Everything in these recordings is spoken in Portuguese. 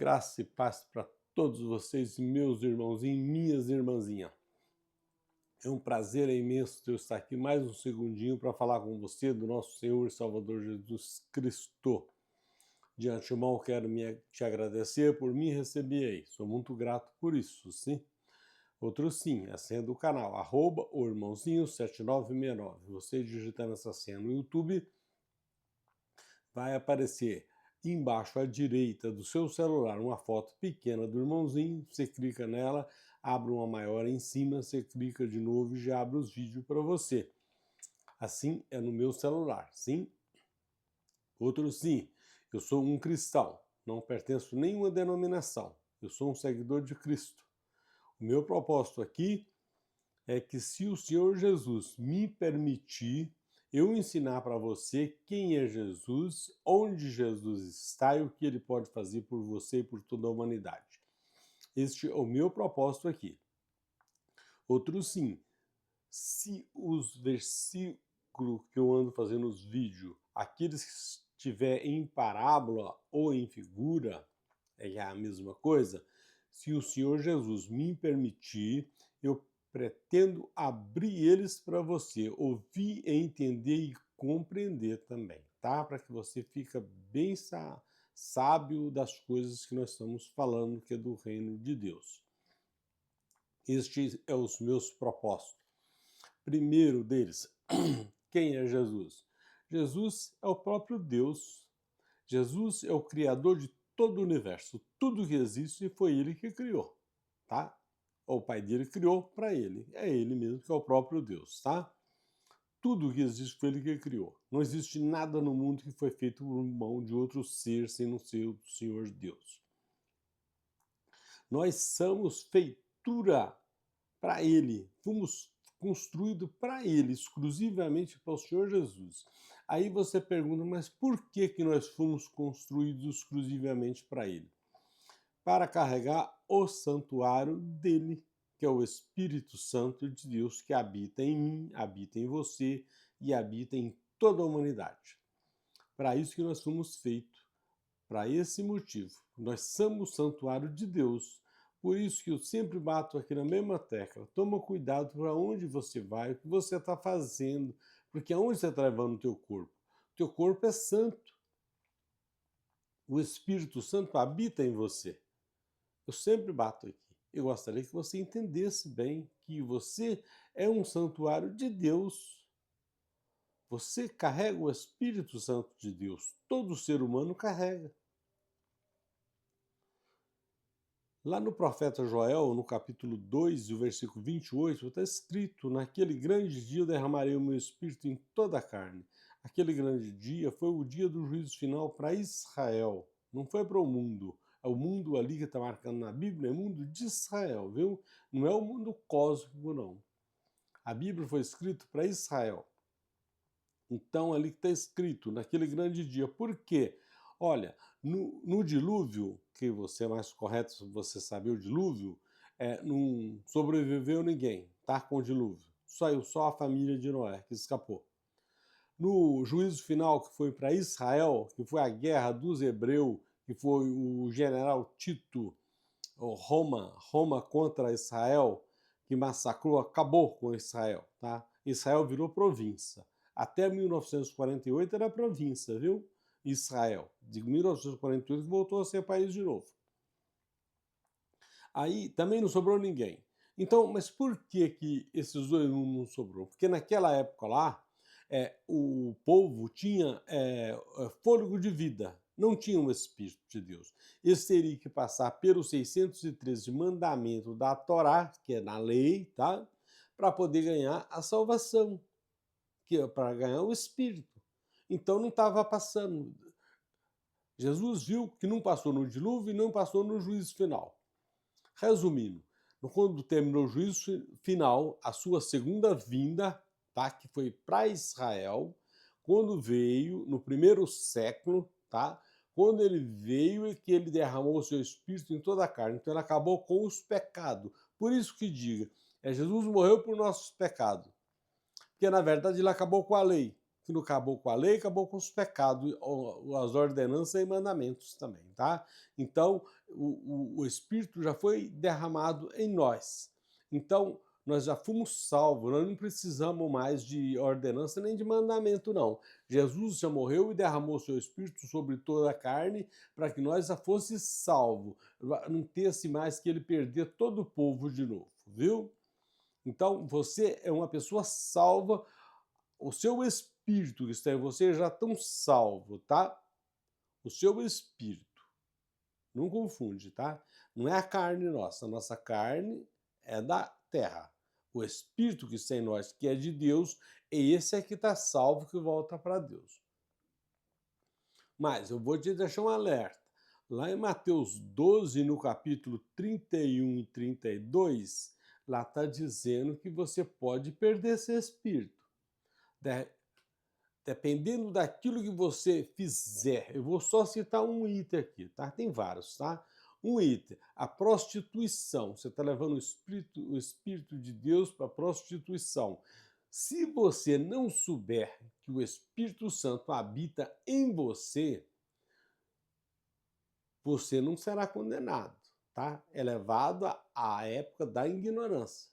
Graça e paz para todos vocês, meus irmãos e minhas irmãzinhas. É um prazer imenso eu estar aqui mais um segundinho para falar com você do nosso Senhor e Salvador Jesus Cristo. De antemão, quero te agradecer por me receber aí. Sou muito grato por isso, sim. Outro sim, a senha do canal, @oirmãozinho7969. Você digitando essa senha no YouTube, vai aparecer embaixo à direita do seu celular uma foto pequena do irmãozinho, você clica nela, abre uma maior em cima, você clica de novo e já abre os vídeos para você. Assim é no meu celular, sim? Outro sim, eu sou um cristão, não pertenço a nenhuma denominação, eu sou um seguidor de Cristo. O meu propósito aqui é que, se o Senhor Jesus me permitir, eu ensinar para você quem é Jesus, onde Jesus está e o que ele pode fazer por você e por toda a humanidade. Este é o meu propósito aqui. Outro sim, se os versículos que eu ando fazendo os vídeos, aqueles que estiver em parábola ou em figura, é a mesma coisa, se o Senhor Jesus me permitir, eu pretendo abrir eles para você ouvir, entender e compreender também, tá? Para que você fique bem sábio das coisas que nós estamos falando, que é do reino de Deus. Estes são os meus propósitos. Primeiro deles, quem é Jesus? Jesus é o próprio Deus. Jesus é o criador de todo o universo. Tudo que existe foi ele que criou, tá? O pai dele criou para ele. É ele mesmo que é o próprio Deus, tá? Tudo que existe foi ele que criou. Não existe nada no mundo que foi feito por mão de outro ser sem não ser o Senhor Deus. Nós somos feitura para ele. Fomos construídos para ele, exclusivamente para o Senhor Jesus. Aí você pergunta, mas por que nós fomos construídos exclusivamente para ele? Para carregar o santuário dele, que é o Espírito Santo de Deus, que habita em mim, habita em você e habita em toda a humanidade. Para isso que nós fomos feitos, para esse motivo. Nós somos o santuário de Deus. Por isso que eu sempre bato aqui na mesma tecla. Toma cuidado para onde você vai, o que você está fazendo, porque aonde você está levando o teu corpo? O teu corpo é santo. O Espírito Santo habita em você. Eu sempre bato aqui. Eu gostaria que você entendesse bem que você é um santuário de Deus. Você carrega o Espírito Santo de Deus. Todo ser humano carrega. Lá no profeta Joel, no capítulo 2, o versículo 28, está escrito: naquele grande dia eu derramarei o meu espírito em toda a carne. Aquele grande dia foi o dia do juízo final para Israel, não foi para o mundo. É o mundo ali que está marcando na Bíblia, é o mundo de Israel, viu? Não é o mundo cósmico, não. A Bíblia foi escrita para Israel. Então, ali está escrito, naquele grande dia. Por quê? Olha, no dilúvio, que você é mais correto se você saber o dilúvio, não sobreviveu ninguém, tá? Com o dilúvio. Saiu só a família de Noé, que escapou. No juízo final, que foi para Israel, que foi a guerra dos hebreus, que foi o general Tito, Roma contra Israel, que massacrou, acabou com Israel, tá? Israel virou província. Até 1948 era província, viu? Israel. De 1948 voltou a ser país de novo. Aí também não sobrou ninguém. Então, mas por que esses dois não sobrou? Porque naquela época lá, o povo tinha fôlego de vida, não tinha o Espírito de Deus. Eles teriam que passar pelos 613 mandamentos da Torá, que é na lei, tá? Para poder ganhar a salvação, que é para ganhar o Espírito. Então não estava passando. Jesus viu que não passou no dilúvio e não passou no juízo final. Resumindo, quando terminou o juízo final, a sua segunda vinda, tá, que foi para Israel, quando veio no primeiro século, tá, quando ele veio e que ele derramou o seu espírito em toda a carne. Então ele acabou com os pecados. Por isso que diga, Jesus morreu por nossos pecados. Porque na verdade ele acabou com a lei. Que não acabou com a lei, acabou com os pecados, as ordenanças e mandamentos também, tá? Então, o Espírito já foi derramado em nós. Então, nós já fomos salvos, nós não precisamos mais de ordenança nem de mandamento, não. Jesus já morreu e derramou seu Espírito sobre toda a carne para que nós já fosse salvo, não ter-se mais que ele perder todo o povo de novo, viu? Então, você é uma pessoa salva, o seu Espírito que está em você já está salvo, tá? O seu Espírito. Não confunde, tá? Não é a carne nossa. A nossa carne é da terra. O Espírito que está em nós, que é de Deus, esse é que está salvo, que volta para Deus. Mas eu vou te deixar um alerta. Lá em Mateus 12, no capítulo 31 e 32, lá está dizendo que você pode perder esse Espírito. Dependendo daquilo que você fizer, eu vou só citar um item aqui, tá? Tem vários, tá? Um item, a prostituição. Você está levando o Espírito de Deus para a prostituição. Se você não souber que o Espírito Santo habita em você, você não será condenado, tá? É levado à época da ignorância.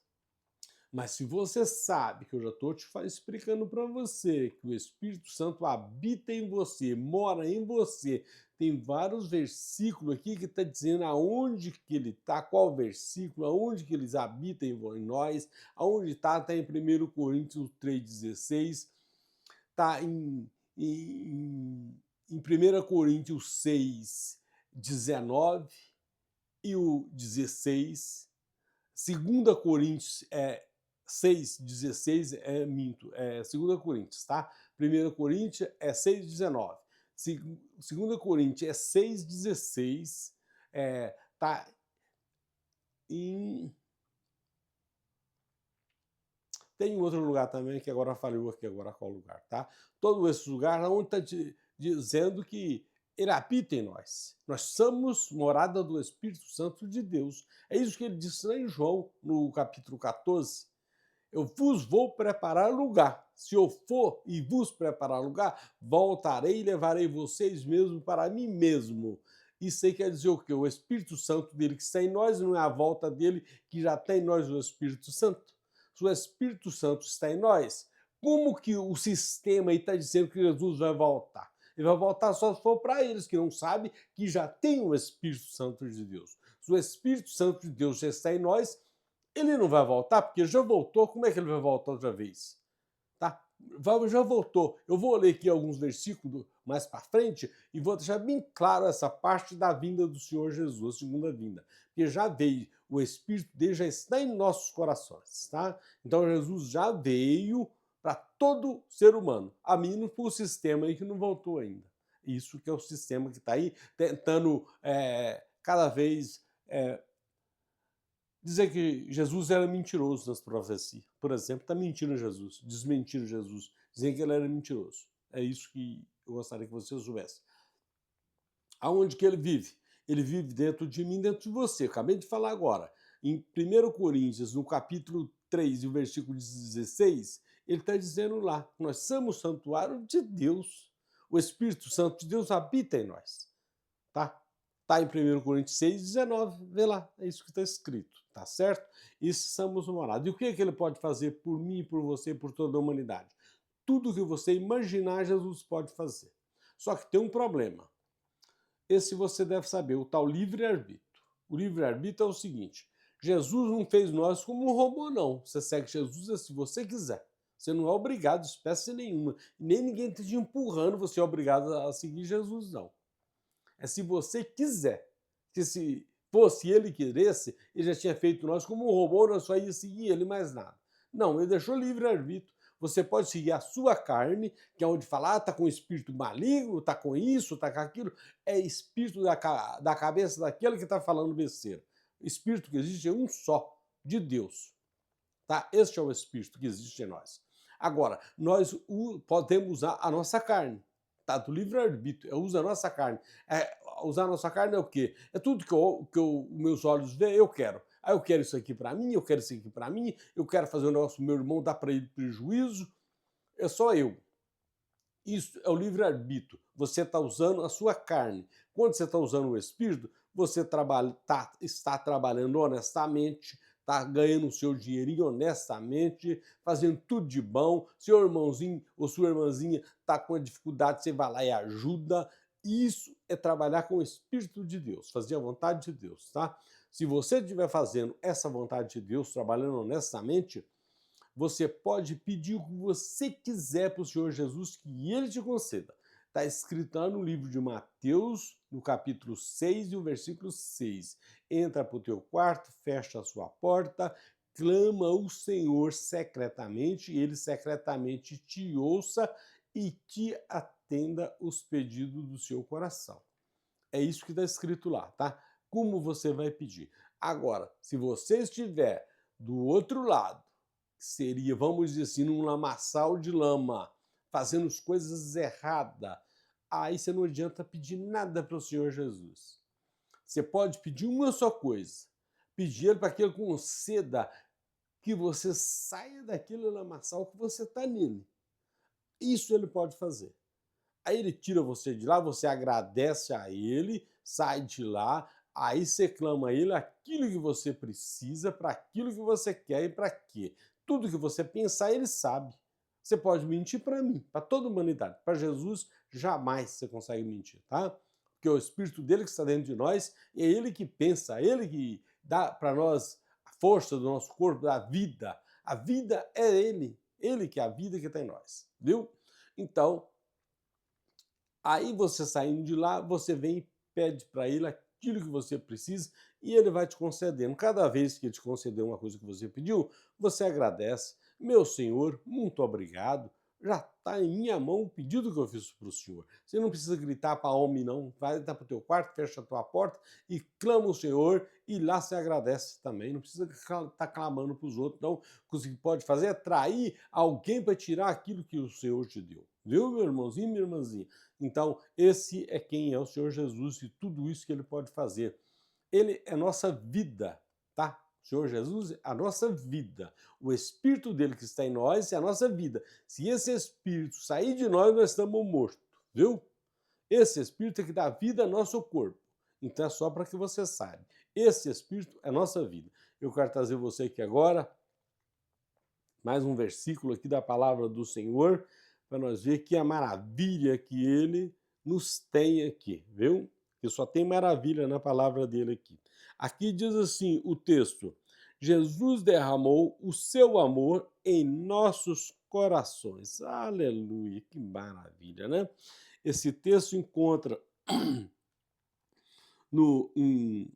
Mas se você sabe, que eu já estou te explicando para você, que o Espírito Santo habita em você, mora em você, tem vários versículos aqui que está dizendo aonde que ele está, qual versículo, aonde que eles habitam em nós, aonde está em 1 Coríntios 3,16, está em 1 Coríntios 6, 19 e o 16, 2 Coríntios 6,16 minto, 2 Coríntios, tá? 1 Coríntios é 6,19. 2 Coríntios é 6,16, tá em... Tem outro lugar também que agora falhou aqui, agora qual lugar, tá? Todo esse lugar onde está dizendo que ele habita em nós. Nós somos morada do Espírito Santo de Deus. É isso que ele disse lá em João, no capítulo 14. Eu vos vou preparar lugar. Se eu for e vos preparar lugar, voltarei e levarei vocês mesmo para mim mesmo. Isso aí quer dizer o quê? O Espírito Santo dele que está em nós, não é a volta dele que já tem em nós o Espírito Santo. Se o Espírito Santo está em nós, como que o sistema aí está dizendo que Jesus vai voltar? Ele vai voltar só se for para eles que não sabem que já tem o Espírito Santo de Deus. Se o Espírito Santo de Deus já está em nós, ele não vai voltar, porque já voltou. Como é que ele vai voltar outra vez? Tá? Já voltou. Eu vou ler aqui alguns versículos mais para frente e vou deixar bem claro essa parte da vinda do Senhor Jesus, segunda vinda. Porque já veio, o Espírito dele já está em nossos corações, tá? Então Jesus já veio para todo ser humano, a menos para o sistema aí que não voltou ainda. Isso que é o sistema que está aí tentando cada vez dizer que Jesus era mentiroso nas profecias. Por exemplo, está mentindo Jesus, desmentindo Jesus, dizendo que ele era mentiroso. É isso que eu gostaria que você soubesse. Aonde que ele vive? Ele vive dentro de mim, dentro de você. Eu acabei de falar agora. Em 1 Coríntios, no capítulo 3, e o versículo 16, ele está dizendo lá, nós somos santuário de Deus. O Espírito Santo de Deus habita em nós. Tá? Está em 1 Coríntios 6, 19, vê lá, é isso que está escrito, tá certo? Isso somos morados. E o que ele pode fazer por mim, por você, por toda a humanidade? Tudo que você imaginar, Jesus pode fazer. Só que tem um problema. Esse você deve saber, o tal livre-arbítrio. O livre-arbítrio é o seguinte, Jesus não fez nós como um robô, não. Você segue Jesus se você quiser. Você não é obrigado, espécie nenhuma. Nem ninguém está te empurrando, você é obrigado a seguir Jesus, não. É se você quiser. Que se fosse ele queresse, ele já tinha feito nós como um robô, nós só ia seguir ele, mais nada. Não, ele deixou livre-arbítrio. Você pode seguir a sua carne, que é onde fala, tá com espírito maligno, tá com isso, tá com aquilo. É espírito da cabeça daquele que está falando besteira. O espírito que existe é um só, de Deus. Tá? Este é o espírito que existe em nós. Agora, nós podemos usar a nossa carne. Tá, do livre-arbítrio, eu uso a nossa carne. Usar a nossa carne é o quê? É tudo que meus olhos veem, eu quero. Eu quero isso aqui para mim, eu quero isso aqui para mim, eu quero fazer o negócio do meu irmão, dar para ele prejuízo. É só eu. Isso é o livre-arbítrio. Você está usando a sua carne. Quando você está usando o Espírito, você está trabalhando honestamente, está ganhando o seu dinheirinho honestamente, fazendo tudo de bom, seu irmãozinho ou sua irmãzinha está com uma dificuldade, você vai lá e ajuda. Isso é trabalhar com o Espírito de Deus, fazer a vontade de Deus, tá? Se você estiver fazendo essa vontade de Deus, trabalhando honestamente, você pode pedir o que você quiser para o Senhor Jesus, que Ele te conceda. Está escrito lá no livro de Mateus, no capítulo 6 e o versículo 6. Entra para o teu quarto, fecha a sua porta, clama ao Senhor secretamente, e Ele secretamente te ouça e te atenda os pedidos do seu coração. É isso que está escrito lá, tá? Como você vai pedir. Agora, se você estiver do outro lado, seria, vamos dizer assim, num lamaçal de lama, fazendo as coisas erradas, aí você não adianta pedir nada para o Senhor Jesus. Você pode pedir uma só coisa, pedir para que Ele conceda que você saia daquele lamaçal que você está nele. Isso Ele pode fazer. Aí Ele tira você de lá, você agradece a Ele, sai de lá, aí você clama a Ele aquilo que você precisa, para aquilo que você quer e para quê. Tudo que você pensar, Ele sabe. Você pode mentir para mim, para toda a humanidade. Para Jesus, jamais você consegue mentir, tá? Porque é o Espírito dele que está dentro de nós, e é Ele que pensa, é Ele que dá para nós a força do nosso corpo, da vida. A vida é Ele que é a vida que está em nós, viu? Então, aí você saindo de lá, você vem e pede para Ele aquilo que você precisa e Ele vai te concedendo. Cada vez que Ele te conceder uma coisa que você pediu, você agradece. Meu Senhor, muito obrigado. Já está em minha mão o pedido que eu fiz para o Senhor. Você não precisa gritar para homem, não. Vai para o teu quarto, fecha a tua porta e clama o Senhor e lá você agradece também. Não precisa estar clamando para os outros, não. O que você pode fazer é trair alguém para tirar aquilo que o Senhor te deu. Viu, meu irmãozinho, minha irmãzinha? Então, esse é quem é o Senhor Jesus e tudo isso que Ele pode fazer. Ele é nossa vida, tá? O Senhor Jesus é a nossa vida. O Espírito dele que está em nós é a nossa vida. Se esse Espírito sair de nós, nós estamos mortos, viu? Esse Espírito é que dá vida ao nosso corpo. Então é só para que você saiba. Esse Espírito é a nossa vida. Eu quero trazer você aqui agora mais um versículo aqui da palavra do Senhor, para nós ver que a maravilha que Ele nos tem aqui, viu? Que só tem maravilha na palavra dele aqui. Aqui diz assim o texto: Jesus derramou o seu amor em nossos corações. Aleluia, que maravilha, né? Esse texto encontra em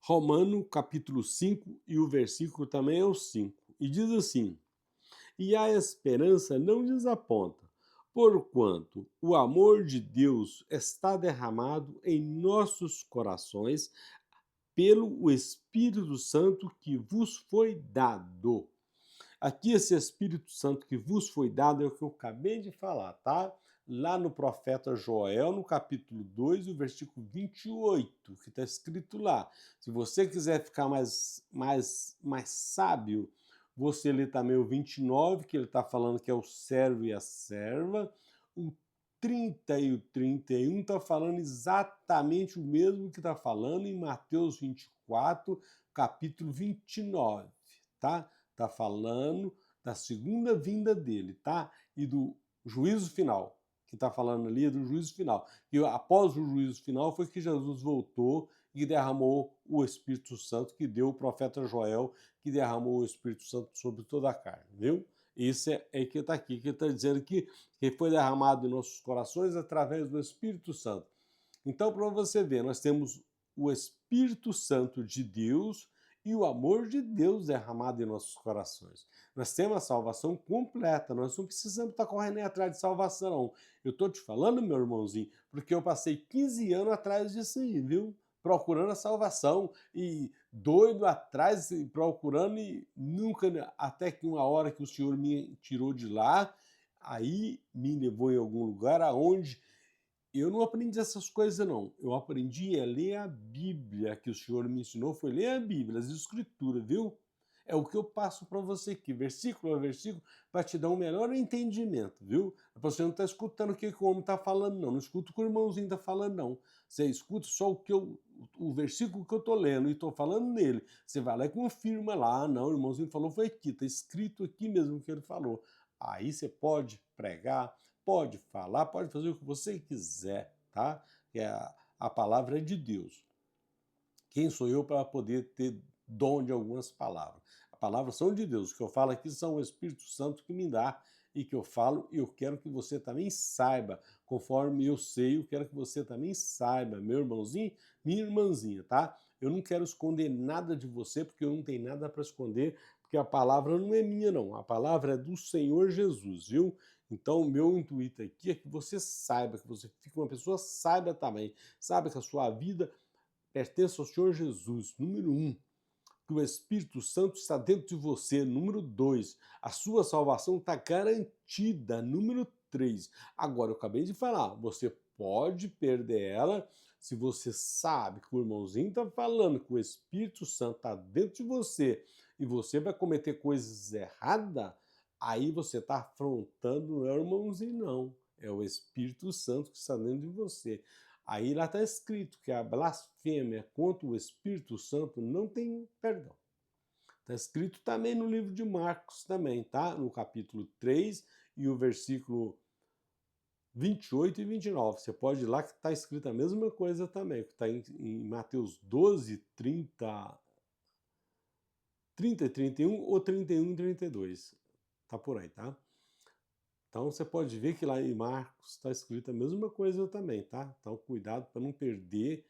Romano capítulo 5 e o versículo também é o 5. E diz assim: e a esperança não desaponta, porquanto o amor de Deus está derramado em nossos corações pelo Espírito Santo que vos foi dado. Aqui esse Espírito Santo que vos foi dado é o que eu acabei de falar, tá? Lá no profeta Joel, no capítulo 2, o versículo 28, que está escrito lá. Se você quiser ficar mais sábio, você lê também o 29, que ele está falando que é o servo e a serva. O 30 e o 31 está falando exatamente o mesmo que está falando em Mateus 24, capítulo 29, tá? Está falando da segunda vinda dele, tá? E do juízo final, que está falando ali é do juízo final. E após o juízo final foi que Jesus voltou e derramou o Espírito Santo, que deu o profeta Joel, que derramou o Espírito Santo sobre toda a carne, viu? Isso é que está aqui, que está dizendo que foi derramado em nossos corações através do Espírito Santo. Então, para você ver, nós temos o Espírito Santo de Deus e o amor de Deus derramado em nossos corações. Nós temos a salvação completa, nós não precisamos estar correndo atrás de salvação, não. Eu estou te falando, meu irmãozinho, porque eu passei 15 anos atrás disso aí, viu? Procurando a salvação e doido atrás, procurando e nunca, até que uma hora que o Senhor me tirou de lá, aí me levou em algum lugar aonde eu não aprendi essas coisas, não. Eu aprendi a ler a Bíblia, que o Senhor me ensinou, foi ler a Bíblia, as Escrituras, viu? É o que eu passo para você aqui, versículo a versículo, para te dar um melhor entendimento, viu? Você não está escutando o que o homem está falando, não. Não escuta o que o irmãozinho está falando, não. Você escuta só o versículo que eu estou lendo e estou falando nele. Você vai lá e confirma lá. Ah, não, o irmãozinho falou, foi aqui, está escrito aqui mesmo o que ele falou. Aí você pode pregar, pode falar, pode fazer o que você quiser, tá? A palavra é de Deus. Quem sou eu para poder ter dom de algumas palavras? As palavras são de Deus. O que eu falo aqui são o Espírito Santo que me dá e que eu falo, e eu quero que você também saiba, conforme eu sei, eu quero que você também saiba, meu irmãozinho, minha irmãzinha, tá? Eu não quero esconder nada de você, porque eu não tenho nada para esconder, porque a palavra não é minha, não. A palavra é do Senhor Jesus, viu? Então, o meu intuito aqui é que você saiba, que você fique uma pessoa saiba também, saiba que a sua vida pertence ao Senhor Jesus, número 1, que o Espírito Santo está dentro de você, número 2, a sua salvação está garantida, número 3. Agora, eu acabei de falar, você pode perder ela se você sabe que o irmãozinho está falando que o Espírito Santo está dentro de você e você vai cometer coisas erradas, aí você está afrontando, não é o irmãozinho, não. É o Espírito Santo que está dentro de você. Aí lá está escrito que a blasfêmia contra o Espírito Santo não tem perdão. Está escrito também no livro de Marcos também, tá? No capítulo 3 e o versículo 28 e 29. Você pode ir lá que está escrito a mesma coisa também, que está em Mateus 12, 30 e 31 ou 31 e 32. Tá por aí, tá? Então você pode ver que lá em Marcos está escrito a mesma coisa também, tá? Então cuidado para não perder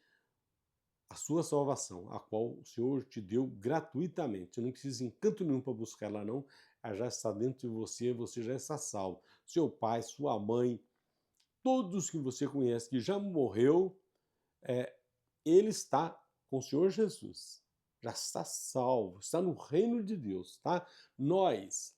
a sua salvação, a qual o Senhor te deu gratuitamente. Você não precisa em canto nenhum para buscar lá, não. Ela já está dentro de você, você já está salvo. Seu pai, sua mãe, todos que você conhece que já morreu, ele está com o Senhor Jesus. Já está salvo, está no reino de Deus, tá? Nós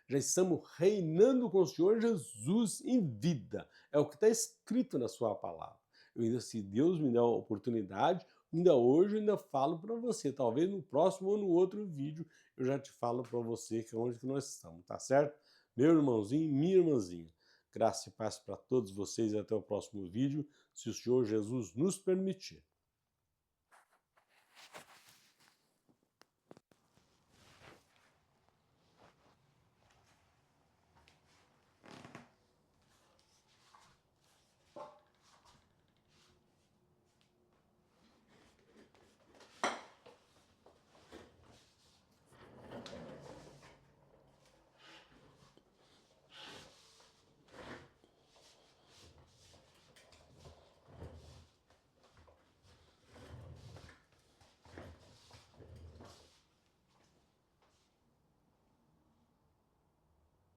já estamos reinando com o Senhor Jesus em vida. É o que está escrito na sua palavra. Eu ainda, se Deus me der a oportunidade, ainda hoje eu ainda falo para você. Talvez no próximo ou no outro vídeo eu já te falo para você que é onde que nós estamos, tá certo? Meu irmãozinho, minha irmãzinha. Graça e paz para todos vocês e até o próximo vídeo, se o Senhor Jesus nos permitir.